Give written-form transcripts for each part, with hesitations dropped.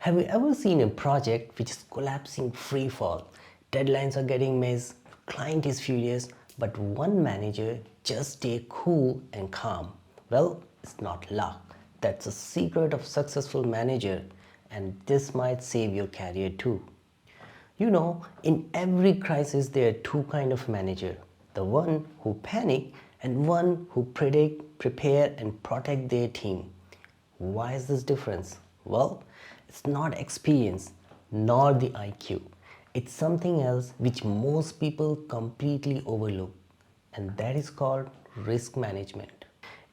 Have you ever seen a project which is collapsing free fall? Deadlines are getting missed, client is furious, but one manager just stay cool and calm. Well, it's not luck. That's a secret of successful manager, and this might save your career too. In every crisis there are two kind of manager. The one who panic and one who predict, prepare and protect their team. Why is this difference? Well, it's not experience nor the IQ. It's something else which most people completely overlook, and that is called risk management.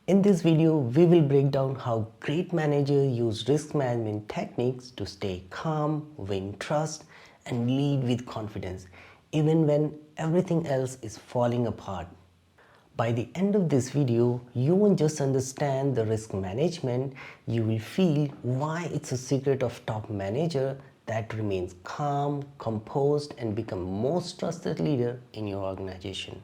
In this video, we will break down how great managers use risk management techniques to stay calm, win trust, and lead with confidence, even when everything else is falling apart. By the end of this video, you won't just understand the risk management, you will feel why it's a secret of top manager that remains calm, composed, and become most trusted leader in your organization.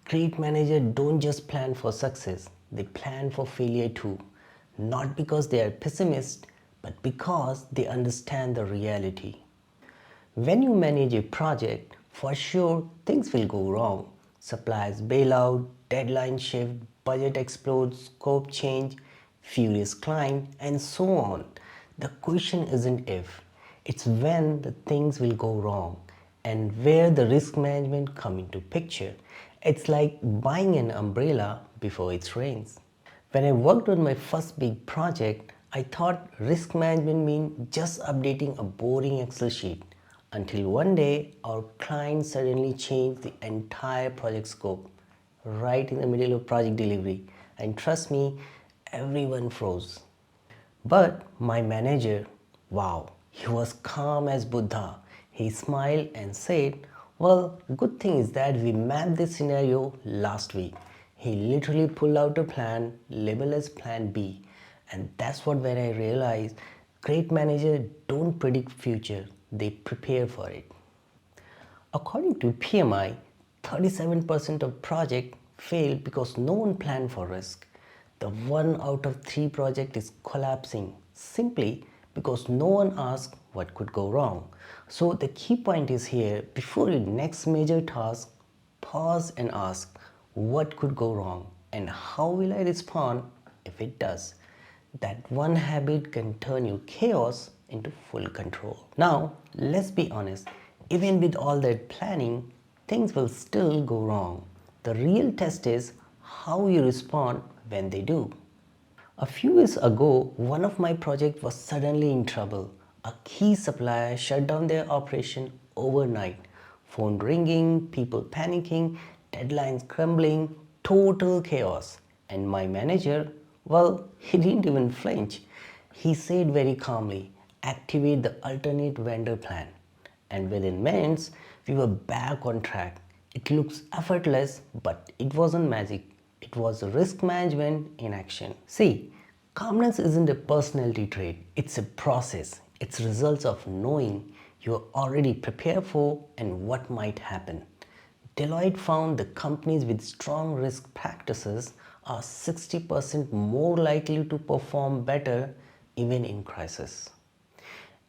Great managers don't just plan for success, they plan for failure too. Not because they are pessimists, but because they understand the reality. When you manage a project, for sure things will go wrong. Suppliers bail out, deadline shift, budget explodes, scope change, furious client, and so on. The question isn't if, it's when the things will go wrong and where the risk management come into picture. It's like buying an umbrella before it rains. When I worked on my first big project, I thought risk management meant just updating a boring Excel sheet. Until one day, our client suddenly changed the entire project scope right in the middle of project delivery. And trust me, everyone froze. But my manager, wow, he was calm as Buddha. He smiled and said, well, good thing is that we mapped this scenario last week. He literally pulled out a plan labeled as Plan B. And that's what when I realized great managers don't predict future, they prepare for it. According to PMI, 37% of projects fail because no one planned for risk. The 1 out of 3 project is collapsing simply because no one asked what could go wrong. So the key point is here, before your next major task, pause and ask what could go wrong and how will I respond if it does. That one habit can turn your chaos into full control. Now, let's be honest, even with all that planning, things will still go wrong. The real test is how you respond when they do. A few years ago, one of my projects was suddenly in trouble. A key supplier shut down their operation overnight. Phone ringing, people panicking, deadlines crumbling, total chaos. And my manager, well, he didn't even flinch. He said very calmly, activate the alternate vendor plan. And within minutes, we were back on track. It looks effortless, but it wasn't magic. It was risk management in action. See, calmness isn't a personality trait. It's a process. It's results of knowing you're already prepared for and what might happen. Deloitte found the companies with strong risk practices are 60% more likely to perform better even in crisis.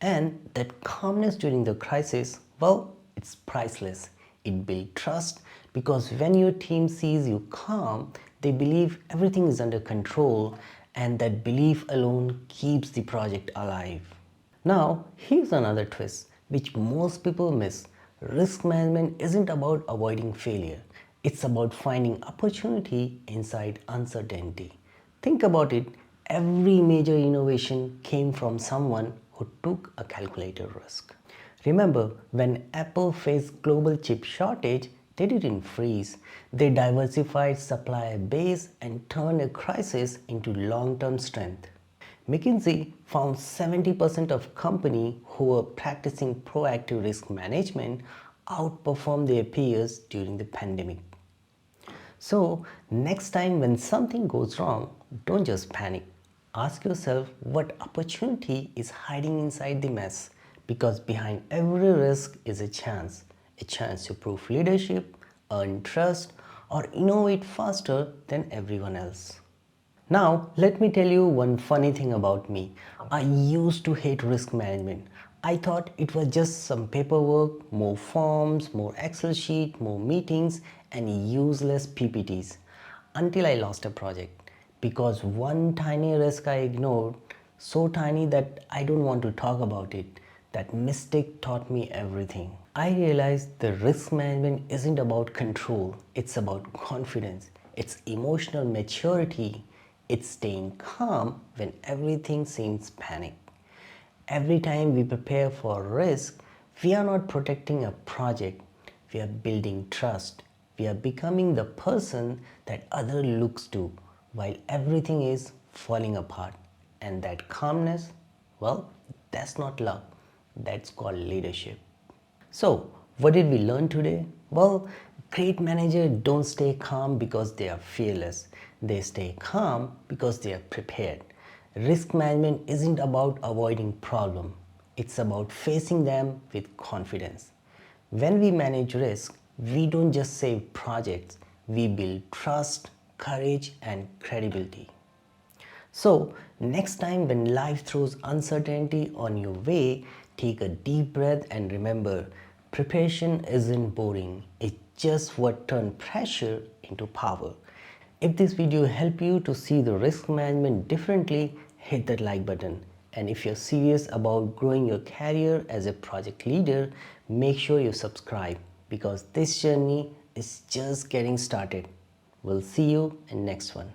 And that calmness during the crisis, well, it's priceless. It builds trust because when your team sees you calm, they believe everything is under control, and that belief alone keeps the project alive. Now, here's another twist which most people miss. Risk management isn't about avoiding failure. It's about finding opportunity inside uncertainty. Think about it, every major innovation came from someone who took a calculated risk. Remember, when Apple faced global chip shortage, they didn't freeze. They diversified supplier base and turned a crisis into long-term strength. McKinsey found 70% of companies who were practicing proactive risk management outperformed their peers during the pandemic. So, next time when something goes wrong, don't just panic. Ask yourself what opportunity is hiding inside the mess, because behind every risk is a chance to prove leadership, earn trust, or innovate faster than everyone else. Now, let me tell you one funny thing about me. I used to hate risk management. I thought it was just some paperwork, more forms, more Excel sheet, more meetings, and useless PPTs until I lost a project because one tiny risk I ignored, so tiny that I don't want to talk about it. That mistake taught me everything. I realized the risk management isn't about control, it's about confidence, it's emotional maturity, it's staying calm when everything seems panic. Every time we prepare for risk, we are not protecting a project, we are building trust. We are becoming the person that other looks to while everything is falling apart. And that calmness, well, that's not luck, that's called leadership. So, what did we learn today? Well, great managers don't stay calm because they are fearless. They stay calm because they are prepared. Risk management isn't about avoiding problems. It's about facing them with confidence. When we manage risk, we don't just save projects, we build trust, courage, and credibility. So, next time when life throws uncertainty on your way, take a deep breath and remember preparation isn't boring, it's just what turns pressure into power. If this video helped you to see the risk management differently, hit that like button. And if you're serious about growing your career as a project leader, make sure you subscribe because this journey is just getting started. We'll see you in next one.